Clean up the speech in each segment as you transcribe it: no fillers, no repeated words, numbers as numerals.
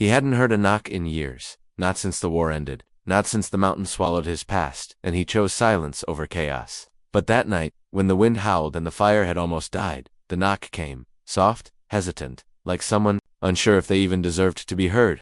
He hadn't heard a knock in years, not since the war ended, not since the mountain swallowed his past, and he chose silence over chaos. But that night, when the wind howled and the fire had almost died, the knock came, soft, hesitant, like someone unsure if they even deserved to be heard.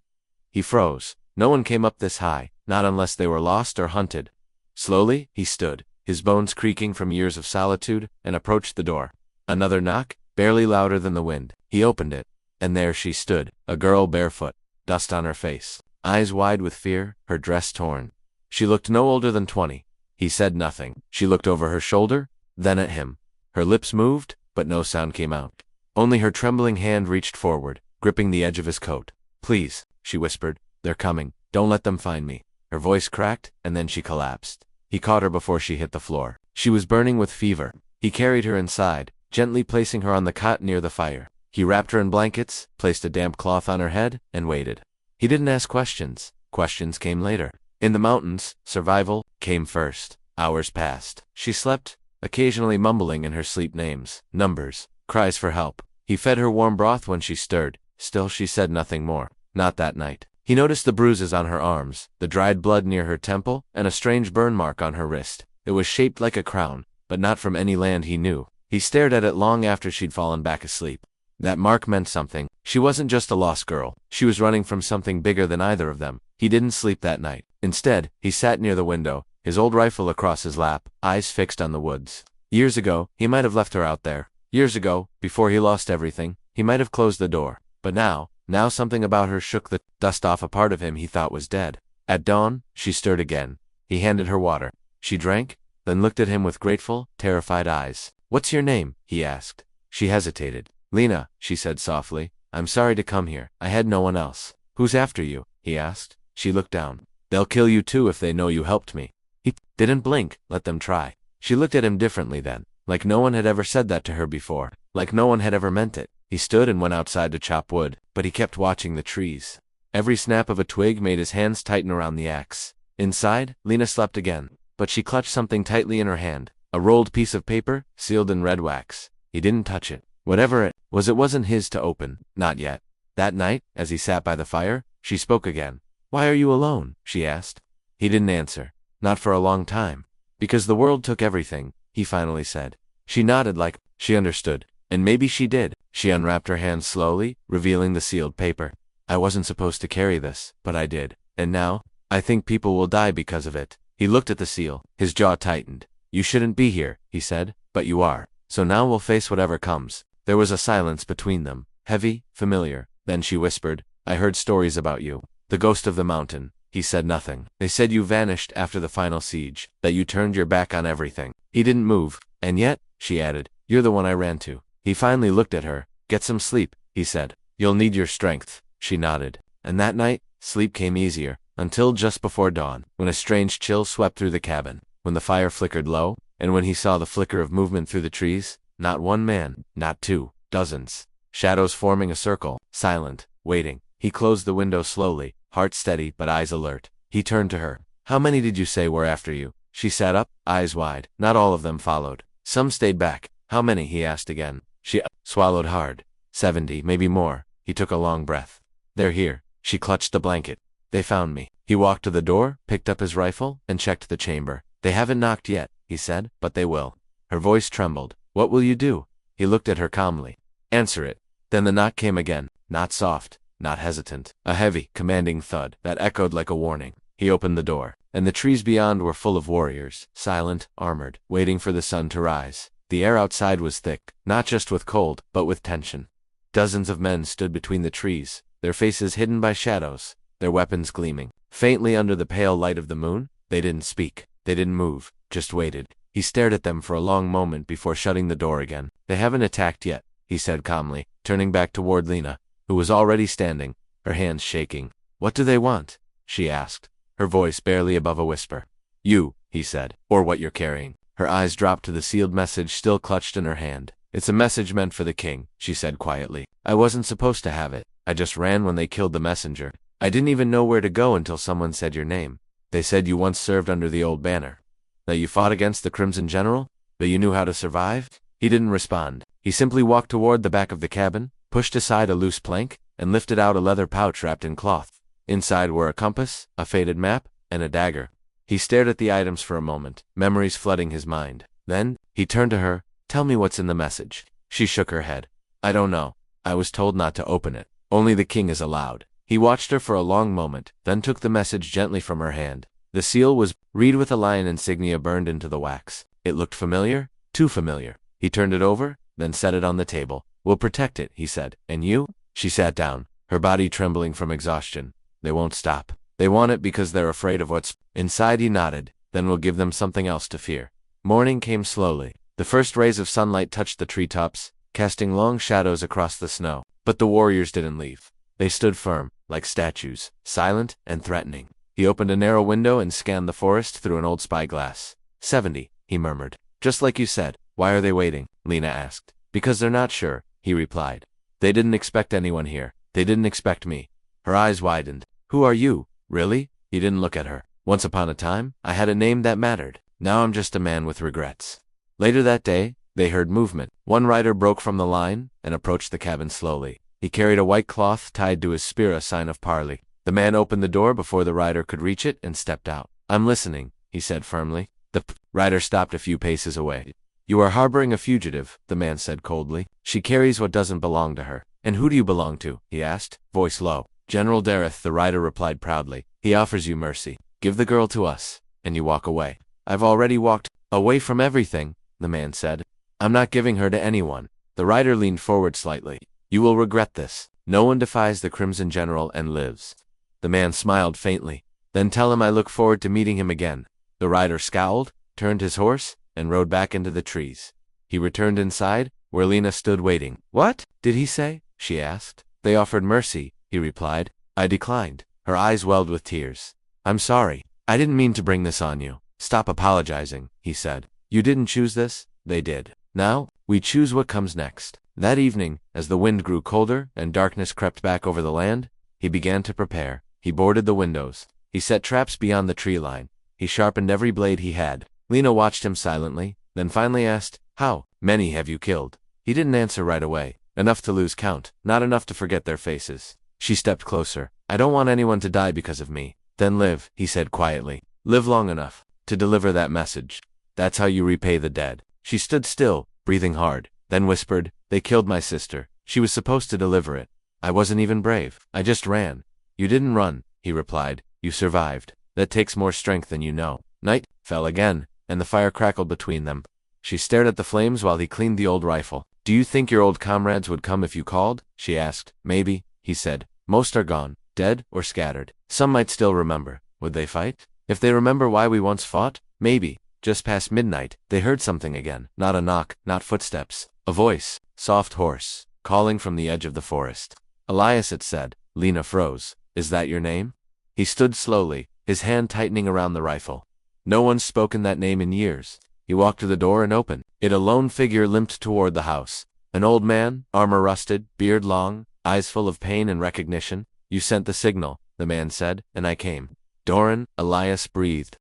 He froze. No one came up this high, not unless they were lost or hunted. Slowly, he stood, his bones creaking from years of solitude, and approached the door. Another knock, barely louder than the wind. He opened it, and there she stood, a girl barefoot, dust on her face, eyes wide with fear, her dress torn. She looked no older than 20. He said nothing. She looked over her shoulder, then at him. Her lips moved, but no sound came out. Only her trembling hand reached forward, gripping the edge of his coat. "Please," she whispered, "they're coming. Don't let them find me." Her voice cracked, and then she collapsed. He caught her before she hit the floor. She was burning with fever. He carried her inside, gently placing her on the cot near the fire. He wrapped her in blankets, placed a damp cloth on her head, and waited. He didn't ask questions. Questions came later. In the mountains, survival came first. Hours passed. She slept, occasionally mumbling in her sleep names, numbers, cries for help. He fed her warm broth when she stirred. Still she said nothing more. Not that night. He noticed the bruises on her arms, the dried blood near her temple, and a strange burn mark on her wrist. It was shaped like a crown, but not from any land he knew. He stared at it long after she'd fallen back asleep. That mark meant something. She wasn't just a lost girl. She was running from something bigger than either of them. He didn't sleep that night. Instead, he sat near the window, his old rifle across his lap, eyes fixed on the woods. Years ago, he might have left her out there. Years ago, before he lost everything, he might have closed the door. But now something about her shook the dust off a part of him he thought was dead. At dawn, she stirred again. He handed her water. She drank, then looked at him with grateful, terrified eyes. "What's your name?" he asked. She hesitated. "Lena," she said softly. "I'm sorry to come here. I had no one else." "Who's after you?" he asked. She looked down. "They'll kill you too if they know you helped me." He didn't blink. Let them try. She looked at him differently then, like no one had ever said that to her before, like no one had ever meant it. He stood and went outside to chop wood, but he kept watching the trees. Every snap of a twig made his hands tighten around the axe. Inside, Lena slept again, but she clutched something tightly in her hand, a rolled piece of paper, sealed in red wax. He didn't touch it. Whatever it wasn't his to open, not yet. That night, as he sat by the fire, she spoke again. "Why are you alone?" she asked. He didn't answer. Not for a long time. "Because the world took everything," he finally said. She nodded like she understood, and maybe she did. She unwrapped her hand slowly, revealing the sealed paper. "I wasn't supposed to carry this, but I did. And now, I think people will die because of it." He looked at the seal. His jaw tightened. "You shouldn't be here," he said, "but you are. So now we'll face whatever comes." There was a silence between them, heavy, familiar. Then she whispered, "I heard stories about you. The ghost of the mountain." He said nothing. "They said you vanished after the final siege, that you turned your back on everything." He didn't move. "And yet," she added, "you're the one I ran to." He finally looked at her. "Get some sleep," he said. "You'll need your strength." She nodded. And that night, sleep came easier, until just before dawn, when a strange chill swept through the cabin, when the fire flickered low, and when he saw the flicker of movement through the trees. Not one man, not two, dozens. Shadows forming a circle, silent, waiting. He closed the window slowly, heart steady but eyes alert. He turned to her. "How many did you say were after you?" She sat up, eyes wide. Not all of them followed. Some stayed back. "How many?" he asked again. She swallowed hard. 70, maybe more. He took a long breath. "They're here." She clutched the blanket. "They found me." He walked to the door, picked up his rifle, and checked the chamber. "They haven't knocked yet," he said, "but they will." Her voice trembled. "What will you do?" He looked at her calmly. "Answer it." Then the knock came again, not soft, not hesitant. A heavy, commanding thud that echoed like a warning. He opened the door, and the trees beyond were full of warriors, silent, armored, waiting for the sun to rise. The air outside was thick, not just with cold, but with tension. Dozens of men stood between the trees, their faces hidden by shadows, their weapons gleaming. Faintly under the pale light of the moon, they didn't speak, they didn't move, just waited. He stared at them for a long moment before shutting the door again. "They haven't attacked yet," he said calmly, turning back toward Lena, who was already standing, her hands shaking. "What do they want?" she asked, her voice barely above a whisper. "You," he said, "or what you're carrying." Her eyes dropped to the sealed message still clutched in her hand. "It's a message meant for the king," she said quietly. "I wasn't supposed to have it. I just ran when they killed the messenger. I didn't even know where to go until someone said your name. They said you once served under the old banner. That you fought against the Crimson General? That you knew how to survive?" He didn't respond. He simply walked toward the back of the cabin, pushed aside a loose plank, and lifted out a leather pouch wrapped in cloth. Inside were a compass, a faded map, and a dagger. He stared at the items for a moment, memories flooding his mind. Then, he turned to her. "Tell me what's in the message." She shook her head. "I don't know. I was told not to open it. Only the king is allowed." He watched her for a long moment, then took the message gently from her hand. The seal was "Read" with a lion insignia burned into the wax. It looked familiar, too familiar. He turned it over, then set it on the table. "We'll protect it," he said. "And you?" She sat down, her body trembling from exhaustion. "They won't stop. They want it because they're afraid of what's inside." He nodded. "Then we'll give them something else to fear." Morning came slowly. The first rays of sunlight touched the treetops, casting long shadows across the snow. But the warriors didn't leave. They stood firm, like statues, silent and threatening. He opened a narrow window and scanned the forest through an old spyglass. 70, he murmured. "Just like you said." "Why are they waiting?" Lena asked. "Because they're not sure," he replied. "They didn't expect anyone here. They didn't expect me." Her eyes widened. "Who are you? Really?" He didn't look at her. "Once upon a time, I had a name that mattered. Now I'm just a man with regrets." Later that day, they heard movement. One rider broke from the line and approached the cabin slowly. He carried a white cloth tied to his spear, a sign of parley. The man opened the door before the rider could reach it and stepped out. "I'm listening," he said firmly. The rider stopped a few paces away. "You are harboring a fugitive," the man said coldly. "She carries what doesn't belong to her." "And who do you belong to?" he asked, voice low. "General Dareth," the rider replied proudly. "He offers you mercy. Give the girl to us, and you walk away." "I've already walked away from everything," the man said. "I'm not giving her to anyone." The rider leaned forward slightly. "You will regret this. No one defies the Crimson General and lives." The man smiled faintly. "Then tell him I look forward to meeting him again." The rider scowled, turned his horse, and rode back into the trees. He returned inside, where Lena stood waiting. "What did he say?" she asked. "They offered mercy," he replied. "I declined." Her eyes welled with tears. "I'm sorry. I didn't mean to bring this on you." "Stop apologizing," he said. "You didn't choose this. They did. Now, we choose what comes next." That evening, as the wind grew colder and darkness crept back over the land, he began to prepare. He boarded the windows. He set traps beyond the tree line. He sharpened every blade he had. Lena watched him silently, then finally asked, "How many have you killed?" He didn't answer right away. Enough to lose count, not enough to forget their faces. She stepped closer. "I don't want anyone to die because of me." "Then live," he said quietly. "Live long enough to deliver that message. That's how you repay the dead." She stood still, breathing hard, then whispered, "They killed my sister. She was supposed to deliver it. I wasn't even brave. I just ran." "You didn't run," he replied. "You survived. That takes more strength than you know." Night fell again, and the fire crackled between them. She stared at the flames while he cleaned the old rifle. "Do you think your old comrades would come if you called?" she asked. "Maybe," he said. "Most are gone, dead or scattered. Some might still remember. Would they fight? If they remember why we once fought? Maybe." Just past midnight, they heard something again. Not a knock, not footsteps. A voice, soft, hoarse, calling from the edge of the forest. "Elias," it said. Lena froze. "Is that your name?" He stood slowly, his hand tightening around the rifle. No one's spoken that name in years. He walked to the door and opened it. A lone figure limped toward the house. An old man, armor rusted, beard long, eyes full of pain and recognition. "You sent the signal," the man said, "and I came." "Doran," Elias breathed.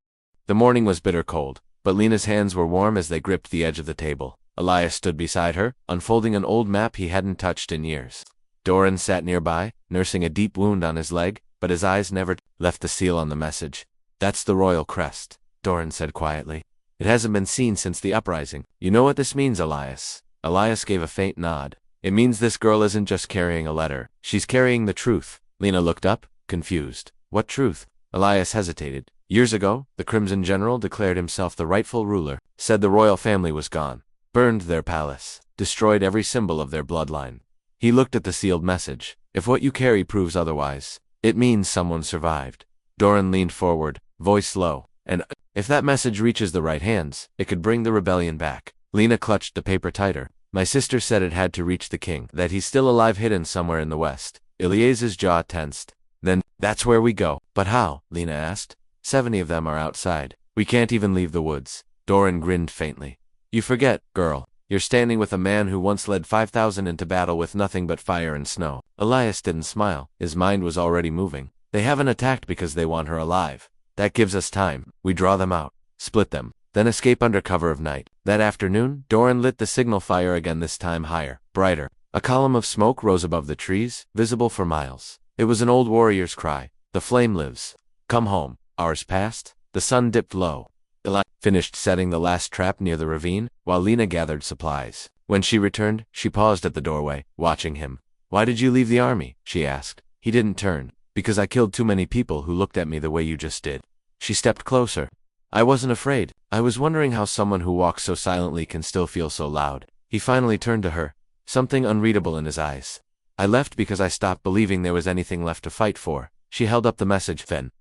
The morning was bitter cold, but Lena's hands were warm as they gripped the edge of the table. Elias stood beside her, unfolding an old map he hadn't touched in years. Doran sat nearby, nursing a deep wound on his leg, but his eyes never left the seal on the message. "That's the royal crest," Doran said quietly. "It hasn't been seen since the uprising. You know what this means, Elias?" Elias gave a faint nod. "It means this girl isn't just carrying a letter. She's carrying the truth." Lena looked up, confused. "What truth?" Elias hesitated. "Years ago, the Crimson General declared himself the rightful ruler, said the royal family was gone, burned their palace, destroyed every symbol of their bloodline." He looked at the sealed message. "If what you carry proves otherwise, it means someone survived." Doran leaned forward, voice low. "And if that message reaches the right hands, it could bring the rebellion back." Lena clutched the paper tighter. "My sister said it had to reach the king, that he's still alive hidden somewhere in the west." Elias's jaw tensed. "Then, that's where we go." "But how?" Lena asked. 70 of them are outside. We can't even leave the woods." Doran grinned faintly. "You forget, girl. You're standing with a man who once led 5,000 into battle with nothing but fire and snow." Elias didn't smile. His mind was already moving. "They haven't attacked because they want her alive. That gives us time. We draw them out, split them, then escape under cover of night." That afternoon, Doran lit the signal fire again, this time higher, brighter. A column of smoke rose above the trees, visible for miles. It was an old warrior's cry. The flame lives. Come home. Hours passed. The sun dipped low. Elias finished setting the last trap near the ravine, while Lena gathered supplies. When she returned, she paused at the doorway, watching him. Why did you leave the army? She asked. He didn't turn. Because I killed too many people who looked at me the way you just did. She stepped closer. I wasn't afraid. I was wondering how someone who walks so silently can still feel so loud. He finally turned to her, something unreadable in his eyes. I left because I stopped believing there was anything left to fight for. She held up the message then.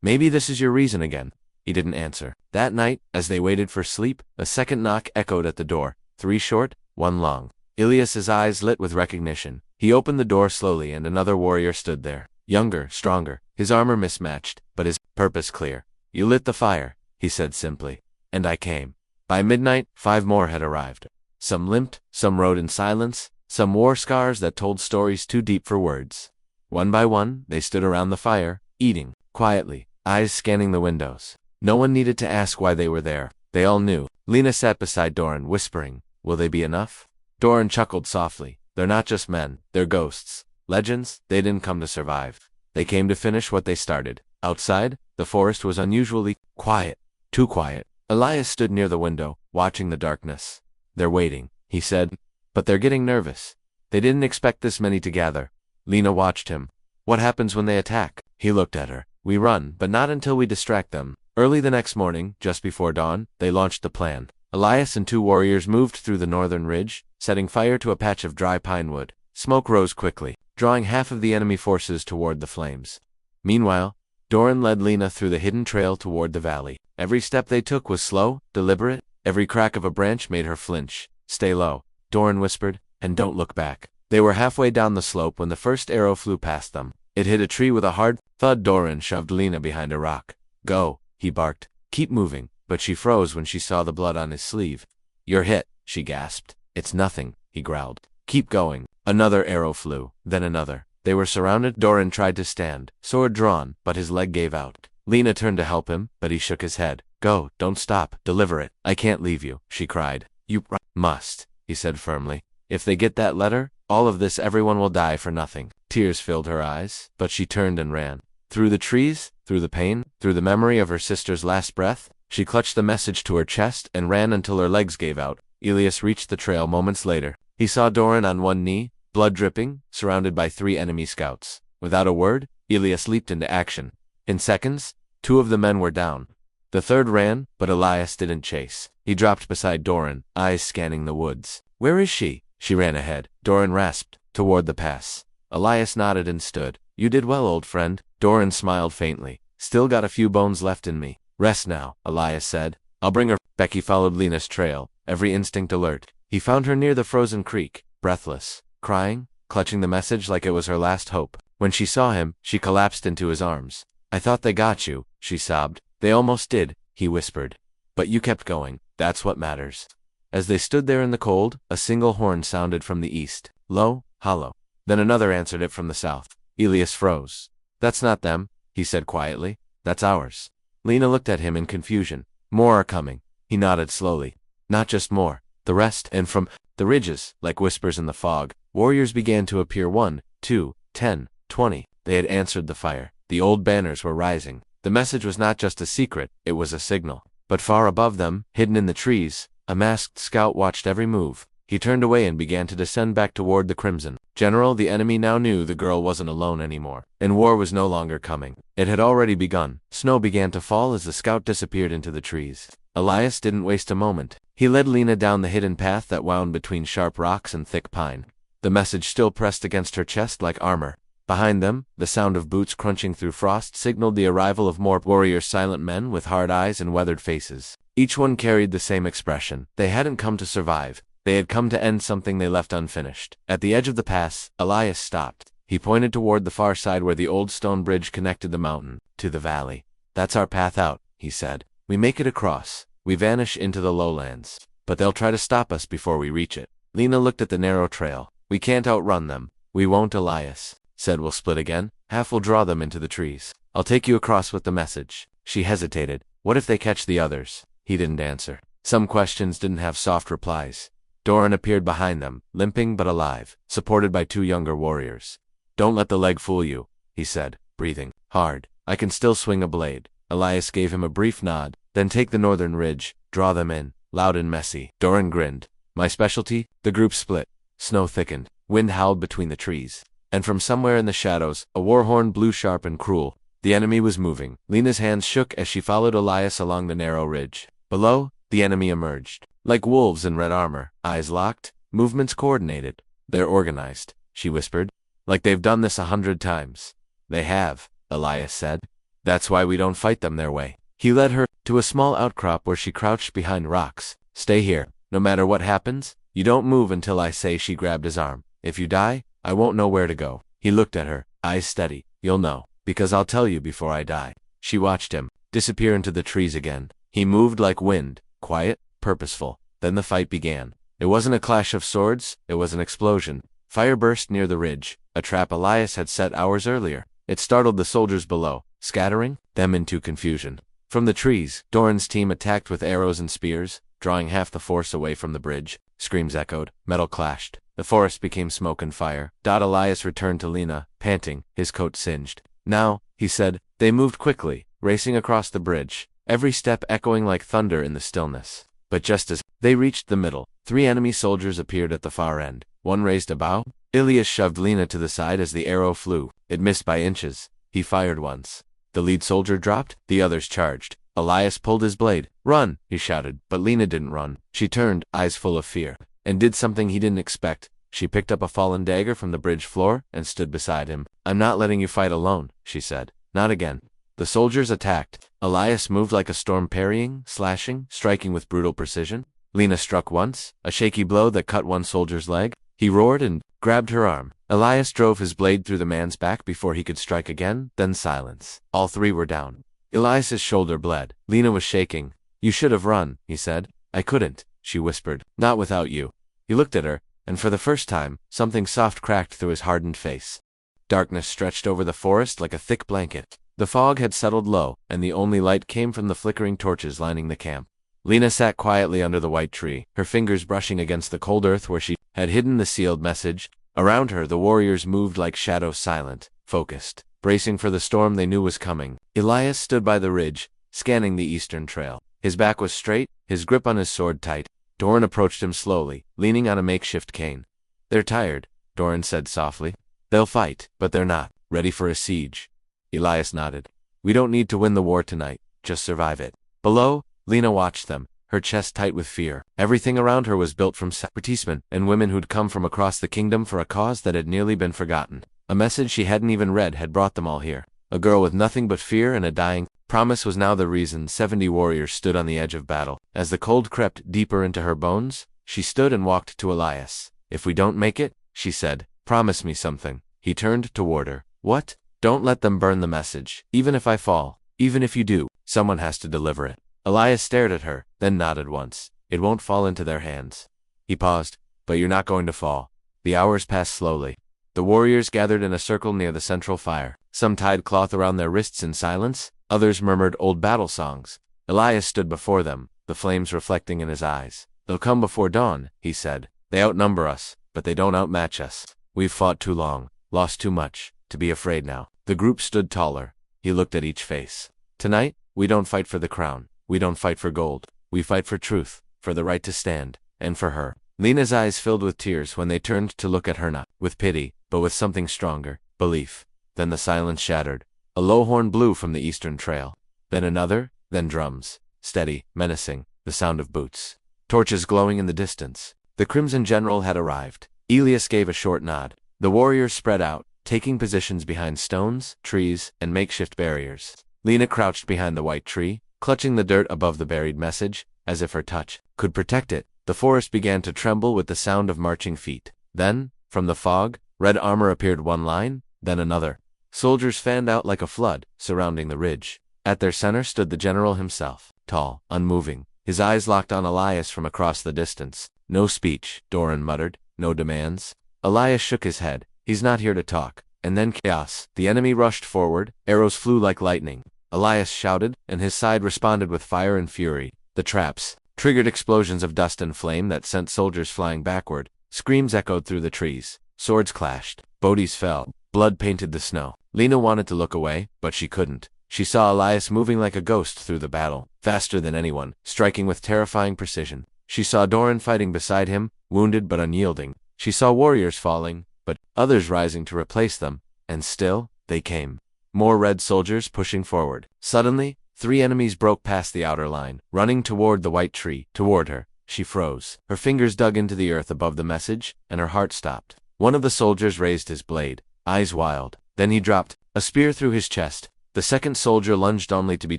Maybe this is your reason again. He didn't answer. That night, as they waited for sleep, a second knock echoed at the door. 3 short, 1 long. Ilias's eyes lit with recognition. He opened the door slowly and another warrior stood there. Younger, stronger, his armor mismatched, but his purpose clear. You lit the fire, he said simply. And I came. By midnight, 5 more had arrived. Some limped, some rode in silence, some wore scars that told stories too deep for words. One by one, they stood around the fire, eating, quietly, eyes scanning the windows. No one needed to ask why they were there. They all knew. Lena sat beside Doran, whispering, will they be enough? Doran chuckled softly. They're not just men, they're ghosts. Legends, they didn't come to survive. They came to finish what they started. Outside, the forest was unusually quiet. Too quiet. Elias stood near the window, watching the darkness. They're waiting, he said. But they're getting nervous. They didn't expect this many to gather. Lena watched him. What happens when they attack? He looked at her. We run, but not until we distract them. Early the next morning, just before dawn, they launched the plan. Elias and 2 warriors moved through the northern ridge, setting fire to a patch of dry pine wood. Smoke rose quickly, drawing half of the enemy forces toward the flames. Meanwhile, Doran led Lena through the hidden trail toward the valley. Every step they took was slow, deliberate. Every crack of a branch made her flinch. Stay low, Doran whispered, and don't look back. They were halfway down the slope when the first arrow flew past them. It hit a tree with a hard thud. Doran shoved Lena behind a rock. Go, he barked. Keep moving, but she froze when she saw the blood on his sleeve. You're hit, she gasped. It's nothing, he growled. Keep going. Another arrow flew, then another. They were surrounded. Doran tried to stand, sword drawn, but his leg gave out. Lena turned to help him, but he shook his head. Go, don't stop, deliver it. I can't leave you, she cried. You must, he said firmly. If they get that letter, all of this, everyone will die for nothing. Tears filled her eyes, but she turned and ran. Through the trees, through the pain, through the memory of her sister's last breath, she clutched the message to her chest and ran until her legs gave out. Elias reached the trail moments later. He saw Doran on one knee, blood dripping, surrounded by 3 enemy scouts. Without a word, Elias leaped into action. In seconds, 2 of the men were down. The third ran, but Elias didn't chase. He dropped beside Doran, eyes scanning the woods. Where is she? She ran ahead. Doran rasped, toward the pass. Elias nodded and stood. You did well, old friend. Doran smiled faintly. Still got a few bones left in me. Rest now, Elias said. I'll bring her. Becky followed Lena's trail, every instinct alert. He found her near the frozen creek, breathless, crying, clutching the message like it was her last hope. When she saw him, she collapsed into his arms. I thought they got you, she sobbed. They almost did, he whispered. But you kept going. That's what matters. As they stood there in the cold, a single horn sounded from the east, low, hollow. Then another answered it from the south. Elias froze. That's not them, he said quietly. That's ours. Lena looked at him in confusion. More are coming. He nodded slowly. Not just more. The rest, and from the ridges, like whispers in the fog, warriors began to appear. 1, 2, 10, 20. They had answered the fire. The old banners were rising. The message was not just a secret, it was a signal. But far above them, hidden in the trees, a masked scout watched every move. He turned away and began to descend back toward the crimson. General, the enemy now knew the girl wasn't alone anymore, and war was no longer coming. It had already begun. Snow began to fall as the scout disappeared into the trees. Elias didn't waste a moment. He led Lena down the hidden path that wound between sharp rocks and thick pine. The message still pressed against her chest like armor. Behind them, the sound of boots crunching through frost signaled the arrival of more warrior silent men with hard eyes and weathered faces. Each one carried the same expression. They hadn't come to survive. They had come to end something they left unfinished. At the edge of the pass, Elias stopped. He pointed toward the far side where the old stone bridge connected the mountain to the valley. That's our path out, he said. We make it across. We vanish into the lowlands. But they'll try to stop us before we reach it. Lena looked at the narrow trail. We can't outrun them. We won't, Elias said. We'll split again. Half will draw them into the trees. I'll take you across with the message. She hesitated. What if they catch the others? He didn't answer. Some questions didn't have soft replies. Doran appeared behind them, limping but alive, supported by 2 younger warriors. "Don't let the leg fool you," he said, breathing hard. "I can still swing a blade." Elias gave him a brief nod. "Then take the northern ridge, draw them in, loud and messy." Doran grinned. "My specialty?" The group split. Snow thickened. Wind howled between the trees. And from somewhere in the shadows, a war horn blew sharp and cruel. The enemy was moving. Lena's hands shook as she followed Elias along the narrow ridge. Below, the enemy emerged. Like wolves in red armor, eyes locked, movements coordinated. "They're organized," she whispered. "Like they've done this 100 times. "They have," Elias said. "That's why we don't fight them their way." He led her to a small outcrop where she crouched behind rocks. "Stay here. No matter what happens, you don't move until I say." She grabbed his arm. "If you die, I won't know where to go." He looked at her, eyes steady. "You'll know, because I'll tell you before I die." She watched him disappear into the trees again. He moved like wind, quiet, purposeful. Then the fight began. It wasn't a clash of swords, it was an explosion. Fire burst near the ridge, a trap Elias had set hours earlier. It startled the soldiers below, scattering them into confusion. From the trees, Doran's team attacked with arrows and spears, drawing half the force away from the bridge. Screams echoed, metal clashed. The forest became smoke and fire. Elias returned to Lena, panting, his coat singed. "Now," he said. They moved quickly, racing across the bridge, every step echoing like thunder in the stillness. But just as they reached the middle, 3 enemy soldiers appeared at the far end. One raised a bow. Elias shoved Lena to the side as the arrow flew. It missed by inches. He fired once. The lead soldier dropped, the others charged. Elias pulled his blade. "Run!" he shouted, but Lena didn't run. She turned, eyes full of fear, and did something he didn't expect. She picked up a fallen dagger from the bridge floor and stood beside him. "I'm not letting you fight alone," she said. "Not again." The soldiers attacked. Elias moved like a storm, parrying, slashing, striking with brutal precision. Lena struck once, a shaky blow that cut one soldier's leg. He roared and grabbed her arm. Elias drove his blade through the man's back before he could strike again, then silence. All 3 were down. Elias's shoulder bled. Lena was shaking. "You should have run," he said. "I couldn't," she whispered. "Not without you." He looked at her, and for the first time, something soft cracked through his hardened face. Darkness stretched over the forest like a thick blanket. The fog had settled low, and the only light came from the flickering torches lining the camp. Lena sat quietly under the white tree, her fingers brushing against the cold earth where she had hidden the sealed message. Around her, the warriors moved like shadows, silent, focused, bracing for the storm they knew was coming. Elias stood by the ridge, scanning the eastern trail. His back was straight, his grip on his sword tight. Doran approached him slowly, leaning on a makeshift cane. "They're tired," Doran said softly. "They'll fight, but they're not ready for a siege." Elias nodded. "We don't need to win the war tonight, just survive it." Below, Lena watched them, her chest tight with fear. Everything around her was built from sacrificemen and women who'd come from across the kingdom for a cause that had nearly been forgotten. A message she hadn't even read had brought them all here. A girl with nothing but fear and a dying promise was now the reason 70 warriors stood on the edge of battle. As the cold crept deeper into her bones, she stood and walked to Elias. "If we don't make it," she said, "promise me something." He turned toward her. "What?" "Don't let them burn the message. Even if I fall, even if you do, someone has to deliver it." Elias stared at her, then nodded once. "It won't fall into their hands." He paused. "But you're not going to fall." The hours passed slowly. The warriors gathered in a circle near the central fire. Some tied cloth around their wrists in silence, others murmured old battle songs. Elias stood before them, the flames reflecting in his eyes. "They'll come before dawn," he said. "They outnumber us, but they don't outmatch us. We've fought too long, lost too much, to be afraid now." The group stood taller. He looked at each face. "Tonight, we don't fight for the crown. We don't fight for gold. We fight for truth, for the right to stand, and for her." Lena's eyes filled with tears when they turned to look at her, not with pity, but with something stronger, belief. Then the silence shattered. A low horn blew from the eastern trail. Then another, then drums. Steady, menacing, the sound of boots. Torches glowing in the distance. The Crimson General had arrived. Elias gave a short nod. The warriors spread out, taking positions behind stones, trees, and makeshift barriers. Lena crouched behind the white tree, clutching the dirt above the buried message, as if her touch could protect it. The forest began to tremble with the sound of marching feet. Then, from the fog, red armor appeared one line, then another. Soldiers fanned out like a flood, surrounding the ridge. At their center stood the general himself, tall, unmoving, his eyes locked on Elias from across the distance. "No speech," Doran muttered. "No demands." Elias shook his head. "He's not here to talk." And then chaos. The enemy rushed forward, arrows flew like lightning. Elias shouted, and his side responded with fire and fury. The traps, triggered explosions of dust and flame that sent soldiers flying backward. Screams echoed through the trees. Swords clashed. Bodies fell. Blood painted the snow. Lena wanted to look away, but she couldn't. She saw Elias moving like a ghost through the battle, faster than anyone, striking with terrifying precision. She saw Doran fighting beside him, wounded but unyielding. She saw warriors falling, but others rising to replace them, and still, they came. More red soldiers pushing forward. Suddenly, 3 enemies broke past the outer line, running toward the white tree, toward her. She froze. Her fingers dug into the earth above the message, and her heart stopped. One of the soldiers raised his blade, eyes wild. Then he dropped, a spear through his chest. The second soldier lunged only to be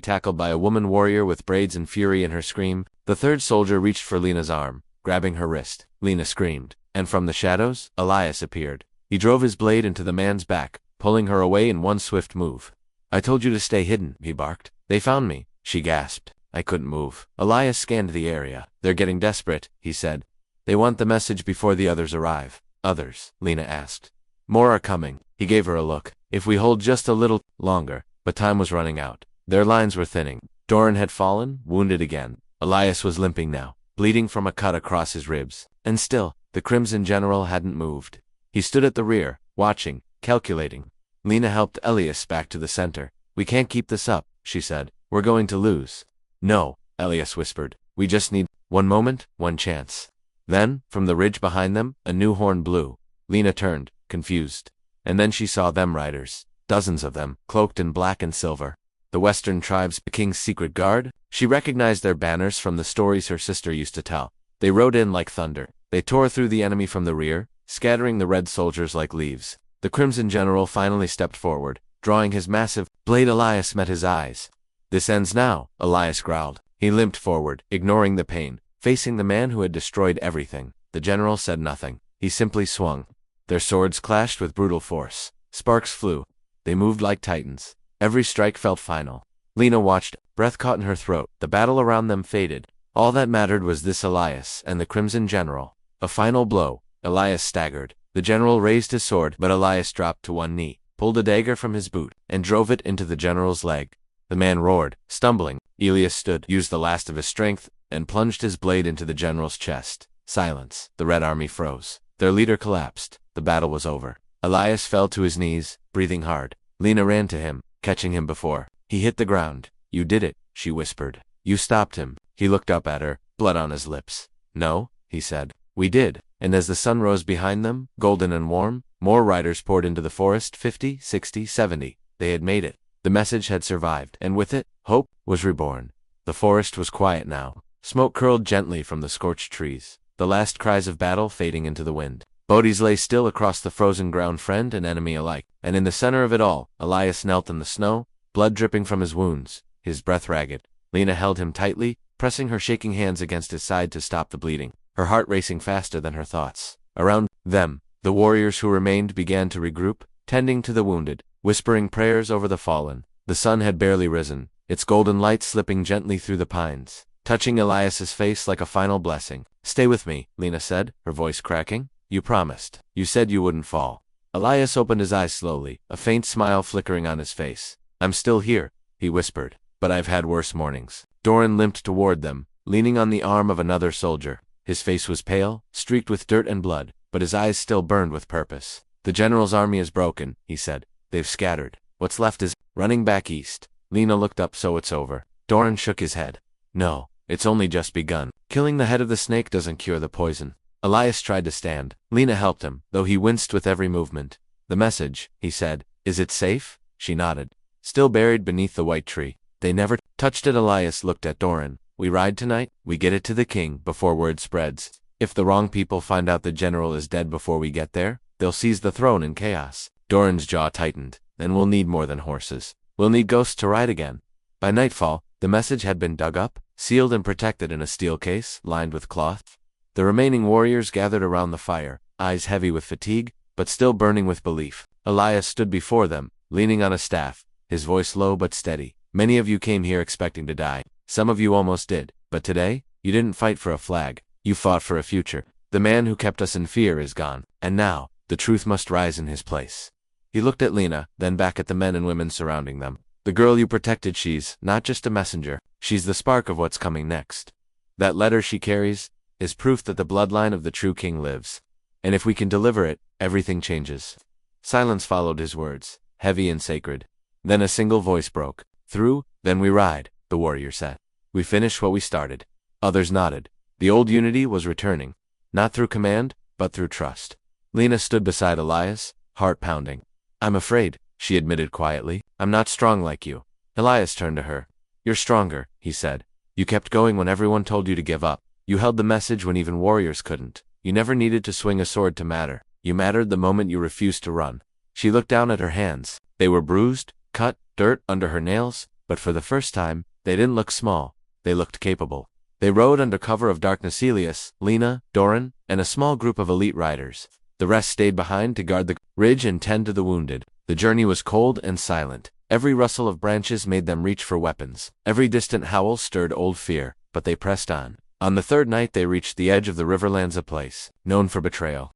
tackled by a woman warrior with braids and fury in her scream. The third soldier reached for Lena's arm, grabbing her wrist. Lena screamed, and from the shadows, Elias appeared. He drove his blade into the man's back, pulling her away in one swift move. "I told you to stay hidden," he barked. "They found me," she gasped. "I couldn't move." Elias scanned the area. "They're getting desperate," he said. "They want the message before the others arrive." "Others?" Lena asked. "More are coming." He gave her a look. "If we hold just a little longer." But time was running out. Their lines were thinning. Doran had fallen, wounded again. Elias was limping now, bleeding from a cut across his ribs. And still, the Crimson General hadn't moved. He stood at the rear, watching, calculating. Lena helped Elias back to the center. "We can't keep this up," she said. "We're going to lose." "No," Elias whispered. "We just need one moment, one chance." Then, from the ridge behind them, a new horn blew. Lena turned, confused. And then she saw them riders. Dozens of them, cloaked in black and silver. The Western tribes, the king's secret guard. She recognized their banners from the stories her sister used to tell. They rode in like thunder. They tore through the enemy from the rear, scattering the red soldiers like leaves. The Crimson General finally stepped forward, drawing his massive blade. Elias met his eyes. "This ends now," Elias growled. He limped forward, ignoring the pain, facing the man who had destroyed everything. The general said nothing. He simply swung. Their swords clashed with brutal force. Sparks flew. They moved like titans. Every strike felt final. Lena watched, breath caught in her throat. The battle around them faded. All that mattered was this Elias and the Crimson General. A final blow. Elias staggered. The general raised his sword, but Elias dropped to one knee, pulled a dagger from his boot, and drove it into the general's leg. The man roared, stumbling. Elias stood, used the last of his strength, and plunged his blade into the general's chest. Silence. The Red Army froze. Their leader collapsed. The battle was over. Elias fell to his knees, breathing hard. Lena ran to him, catching him before he hit the ground. "You did it," she whispered. "You stopped him." He looked up at her, blood on his lips. "No," he said. "We did." And as the sun rose behind them, golden and warm, more riders poured into the forest. 50, 60, 70. They had made it. The message had survived, and with it, hope was reborn. The forest was quiet now. Smoke curled gently from the scorched trees, the last cries of battle fading into the wind. Bodies lay still across the frozen ground, friend and enemy alike. And in the center of it all, Elias knelt in the snow, blood dripping from his wounds, his breath ragged. Lena held him tightly, pressing her shaking hands against his side to stop the bleeding, her heart racing faster than her thoughts. Around them, the warriors who remained began to regroup, tending to the wounded, whispering prayers over the fallen. The sun had barely risen, its golden light slipping gently through the pines, touching Elias's face like a final blessing. "Stay with me," Lena said, her voice cracking. "You promised. You said you wouldn't fall." Elias opened his eyes slowly, a faint smile flickering on his face. "I'm still here," he whispered, "but I've had worse mornings." Doran limped toward them, leaning on the arm of another soldier. His face was pale, streaked with dirt and blood, but his eyes still burned with purpose. "The general's army is broken," he said. "They've scattered. What's left is running back east." Lena looked up. "So it's over." Doran shook his head. "No, it's only just begun. Killing the head of the snake doesn't cure the poison." Elias tried to stand. Lena helped him, though he winced with every movement. "The message," he said. "Is it safe?" She nodded. "Still buried beneath the white tree. They never touched it." Elias looked at Doran. "We ride tonight, we get it to the king before word spreads. If the wrong people find out the general is dead before we get there, they'll seize the throne in chaos." Doran's jaw tightened. "Then we'll need more than horses. We'll need ghosts to ride again." By nightfall, the message had been dug up, sealed and protected in a steel case, lined with cloth. The remaining warriors gathered around the fire, eyes heavy with fatigue, but still burning with belief. Elias stood before them, leaning on a staff, his voice low but steady. "Many of you came here expecting to die. Some of you almost did. But today, you didn't fight for a flag. You fought for a future. The man who kept us in fear is gone. And now, the truth must rise in his place." He looked at Lena, then back at the men and women surrounding them. "The girl you protected, she's not just a messenger. She's the spark of what's coming next." That letter she carries is proof that the bloodline of the true king lives. And if we can deliver it, everything changes." Silence followed his words, heavy and sacred. Then a single voice broke through. "Then we ride," the warrior said. "We finish what we started." Others nodded. The old unity was returning, not through command, but through trust. Lena stood beside Elias, heart pounding. "I'm afraid," she admitted quietly. "I'm not strong like you." Elias turned to her. "You're stronger," he said. "You kept going when everyone told you to give up. You held the message when even warriors couldn't. You never needed to swing a sword to matter. You mattered the moment you refused to run." She looked down at her hands. They were bruised, cut, dirt under her nails, but for the first time, they didn't look small. They looked capable. They rode under cover of darkness. Elias, Lena, Doran, and a small group of elite riders. The rest stayed behind to guard the ridge and tend to the wounded. The journey was cold and silent. Every rustle of branches made them reach for weapons. Every distant howl stirred old fear, but they pressed on. On the third night they reached the edge of the Riverlands, a place known for betrayal.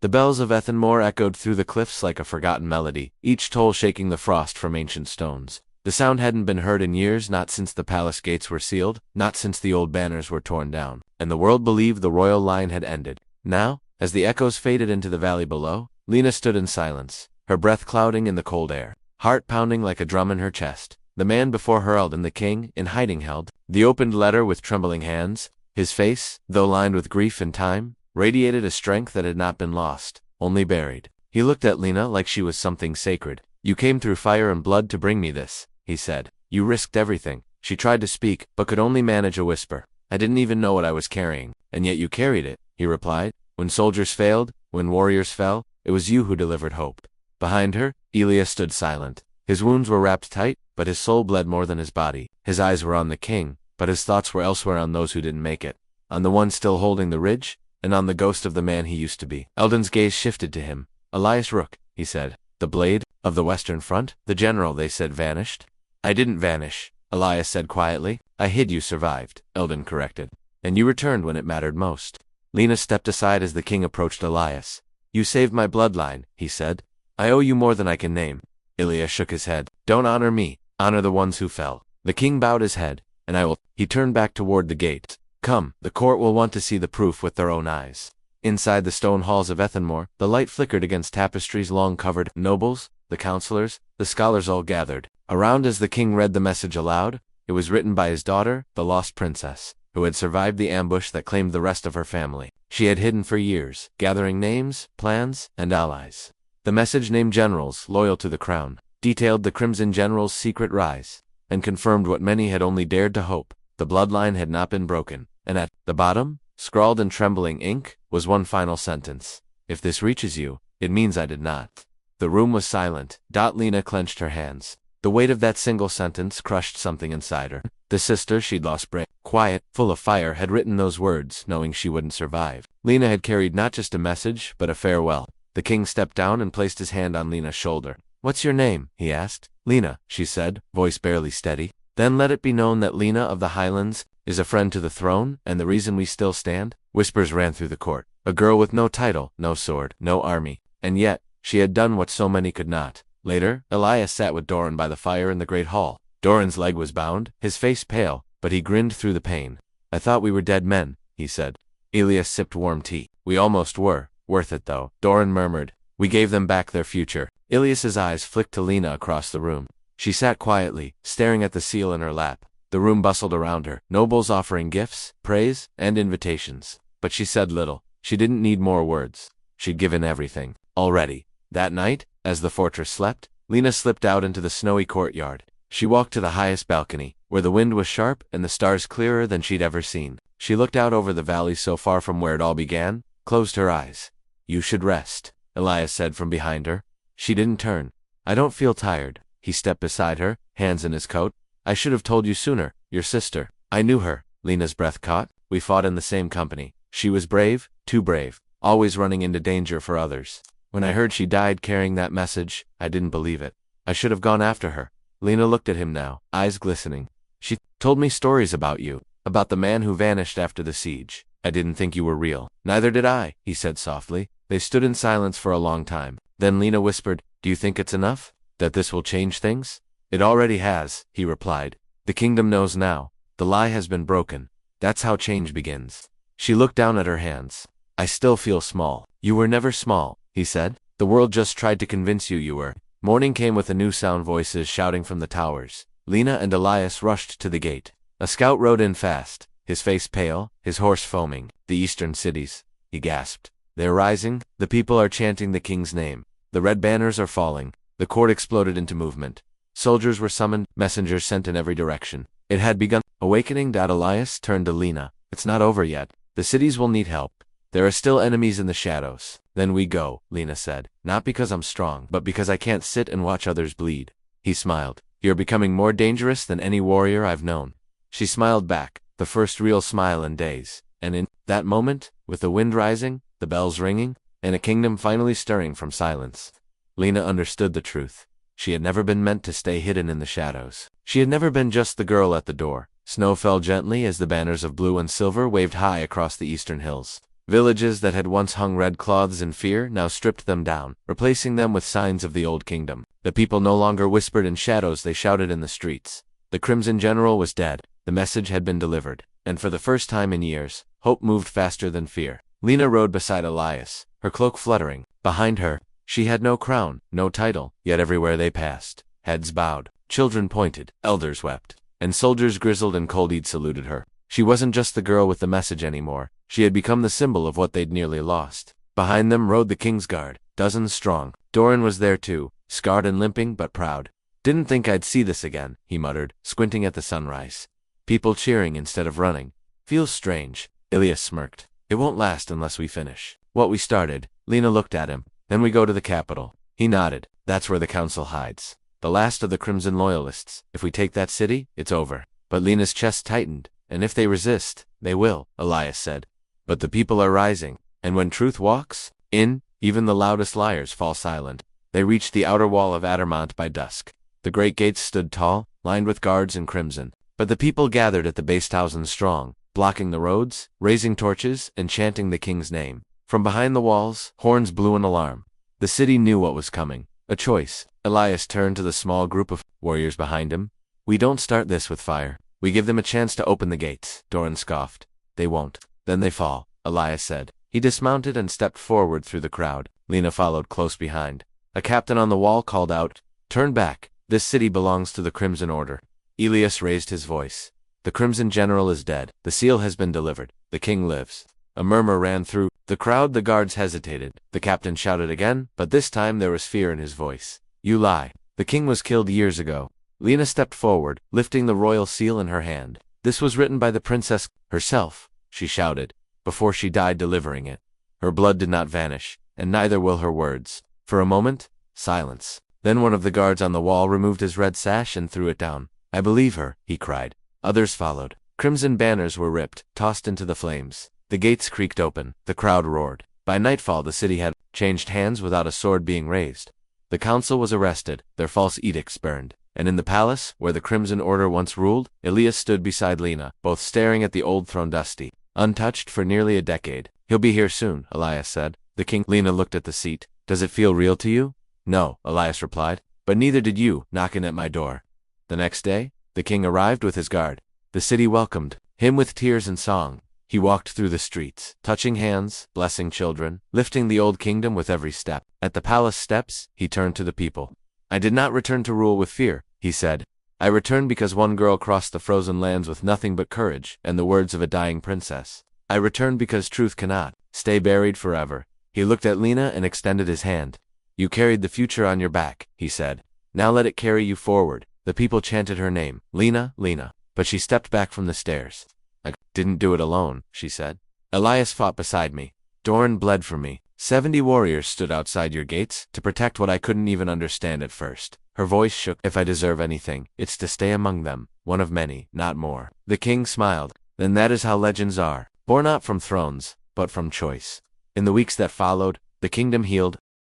The bells of Ethanmore echoed through the cliffs like a forgotten melody, each toll shaking the frost from ancient stones. The sound hadn't been heard in years, not since the palace gates were sealed, not since the old banners were torn down, and the world believed the royal line had ended. Now, as the echoes faded into the valley below, Lena stood in silence, her breath clouding in the cold air, heart pounding like a drum in her chest. The man before her, Eldon the king, in hiding, held the opened letter with trembling hands. His face, though lined with grief and time, radiated a strength that had not been lost, only buried. He looked at Lena like she was something sacred. "You came through fire and blood to bring me this," he said. "You risked everything." She tried to speak, but could only manage a whisper. "I didn't even know what I was carrying." "And yet you carried it," he replied. "When soldiers failed, when warriors fell, it was you who delivered hope." Behind her, Elias stood silent. His wounds were wrapped tight, but his soul bled more than his body. His eyes were on the king, but his thoughts were elsewhere, on those who didn't make it. On the one still holding the ridge, and on the ghost of the man he used to be. Eldon's gaze shifted to him. "Elias Rook," he said. "The blade of the Western Front?" "The general," they said, "vanished." "I didn't vanish," Elias said quietly. "I hid. You survived," Eldon corrected. "And you returned when it mattered most." Lena stepped aside as the king approached Elias. "You saved my bloodline," he said. "I owe you more than I can name." Elias shook his head. "Don't honor me. Honor the ones who fell." The king bowed his head. "And I will." He turned back toward the gate. "Come, the court will want to see the proof with their own eyes." Inside the stone halls of Ethanmore, the light flickered against tapestries long covered. Nobles, the counselors, the scholars all gathered around as the king read the message aloud. It was written by his daughter, the lost princess, who had survived the ambush that claimed the rest of her family. She had hidden for years, gathering names, plans, and allies. The message named generals loyal to the crown, detailed the Crimson General's secret rise, and confirmed what many had only dared to hope: the bloodline had not been broken. And at the bottom, scrawled in trembling ink, was one final sentence: "If this reaches you, it means I did not." The room was silent. Lena clenched her hands. The weight of that single sentence crushed something inside her. The sister she'd lost, brave, quiet, full of fire, had written those words, knowing she wouldn't survive. Lena had carried not just a message, but a farewell. The king stepped down and placed his hand on Lena's shoulder. "What's your name?" he asked. "Lena," she said, voice barely steady. "Then let it be known that Lena of the Highlands is a friend to the throne, and the reason we still stand." Whispers ran through the court. A girl with no title, no sword, no army, and yet she had done what so many could not. Later, Elias sat with Doran by the fire in the great hall. Doran's leg was bound, his face pale, but he grinned through the pain. "I thought we were dead men," he said. Elias sipped warm tea. "We almost were. Worth it, though," Doran murmured. "We gave them back their future." Elias's eyes flicked to Lena across the room. She sat quietly, staring at the seal in her lap. The room bustled around her, nobles offering gifts, praise, and invitations. But she said little. She didn't need more words. She'd given everything already. That night, as the fortress slept, Lena slipped out into the snowy courtyard. She walked to the highest balcony, where the wind was sharp and the stars clearer than she'd ever seen. She looked out over the valley so far from where it all began, closed her eyes. "You should rest," Elias said from behind her. She didn't turn. "I don't feel tired." He stepped beside her, hands in his coat. "I should have told you sooner. Your sister." "I knew her." Lena's breath caught. "We fought in the same company. She was brave, too brave, always running into danger for others. When I heard she died carrying that message, I didn't believe it. I should have gone after her." Lena looked at him now, eyes glistening. "She told me stories about you, about the man who vanished after the siege. I didn't think you were real." "Neither did I," he said softly. They stood in silence for a long time. Then Lena whispered, "Do you think it's enough? That this will change things?" "It already has," he replied. "The kingdom knows now. The lie has been broken. That's how change begins. She looked down at her hands. I still feel small. You were never small, he said. The world just tried to convince you you were. Morning came with a new sound, voices shouting from the towers. Lena and Elias rushed to the gate. A scout rode in fast, his face pale, his horse foaming. The eastern cities, he gasped. They're rising, the people are chanting the king's name. The red banners are falling. The court exploded into movement. Soldiers were summoned, messengers sent in every direction. It had begun. Awakening. Elias turned to Lena. It's not over yet. The cities will need help. There are still enemies in the shadows. Then we go, Lena said. Not because I'm strong, but because I can't sit and watch others bleed. He smiled. You're becoming more dangerous than any warrior I've known. She smiled back, the first real smile in days. And in that moment, with the wind rising, the bells ringing, and a kingdom finally stirring from silence, Lena understood the truth. She had never been meant to stay hidden in the shadows. She had never been just the girl at the door. Snow fell gently as the banners of blue and silver waved high across the eastern hills. Villages that had once hung red cloths in fear now stripped them down, replacing them with signs of the old kingdom. The people no longer whispered in shadows, they shouted in the streets. The Crimson General was dead. The message had been delivered. And for the first time in years, hope moved faster than fear. Lena rode beside Elias, her cloak fluttering. Behind her, she had no crown, no title, yet everywhere they passed, heads bowed, children pointed, elders wept, and soldiers grizzled and cold-eyed saluted her. She wasn't just the girl with the message anymore. She had become the symbol of what they'd nearly lost. Behind them rode the king's guard, dozens strong. Doran was there too, scarred and limping but proud. Didn't think I'd see this again, he muttered, squinting at the sunrise. People cheering instead of running. Feels strange. Elias smirked. It won't last unless we finish what we started. Lena looked at him. Then we go to the capital. He nodded. That's where the council hides. The last of the Crimson Loyalists. If we take that city, it's over. But Lena's chest tightened. And if they resist, they will, Elias said. But the people are rising. And when truth walks in, even the loudest liars fall silent. They reached the outer wall of Addermont by dusk. The great gates stood tall, lined with guards in crimson. But the people gathered at the base, thousands strong, blocking the roads, raising torches, and chanting the king's name. From behind the walls, horns blew an alarm. The city knew what was coming. A choice. Elias turned to the small group of warriors behind him. We don't start this with fire. We give them a chance to open the gates. Doran scoffed. They won't. Then they fall, Elias said. He dismounted and stepped forward through the crowd. Lena followed close behind. A captain on the wall called out, "Turn back. This city belongs to the Crimson Order." Elias raised his voice. The Crimson General is dead. The seal has been delivered. The king lives. A murmur ran through the crowd. The guards hesitated. The captain shouted again, but this time there was fear in his voice. You lie. The king was killed years ago. Lena stepped forward, lifting the royal seal in her hand. This was written by the princess herself, she shouted, before she died delivering it. Her blood did not vanish, and neither will her words. For a moment, silence. Then one of the guards on the wall removed his red sash and threw it down. I believe her, he cried. Others followed. Crimson banners were ripped, tossed into the flames. The gates creaked open. The crowd roared. By nightfall the city had changed hands without a sword being raised. The council was arrested, their false edicts burned. And in the palace, where the Crimson Order once ruled, Elias stood beside Lena, both staring at the old throne, dusty, untouched for nearly a decade. He'll be here soon, Elias said. The king. Lena looked at the seat. Does it feel real to you? No, Elias replied. But neither did you, knocking at my door. The next day, the king arrived with his guard. The city welcomed him with tears and song. He walked through the streets, touching hands, blessing children, lifting the old kingdom with every step. At the palace steps, he turned to the people. I did not return to rule with fear, he said. I returned because one girl crossed the frozen lands with nothing but courage and the words of a dying princess. I returned because truth cannot stay buried forever. He looked at Lena and extended his hand. You carried the future on your back, he said. Now let it carry you forward. The people chanted her name, Lena, Lena. But she stepped back from the stairs. I didn't do it alone, she said. Elias fought beside me. Doran bled for me. 70 warriors stood outside your gates to protect what I couldn't even understand at first. Her voice shook. If I deserve anything, it's to stay among them, one of many, not more. The king smiled. Then that is how legends are, born not from thrones, but from choice. In the weeks that followed, the kingdom healed.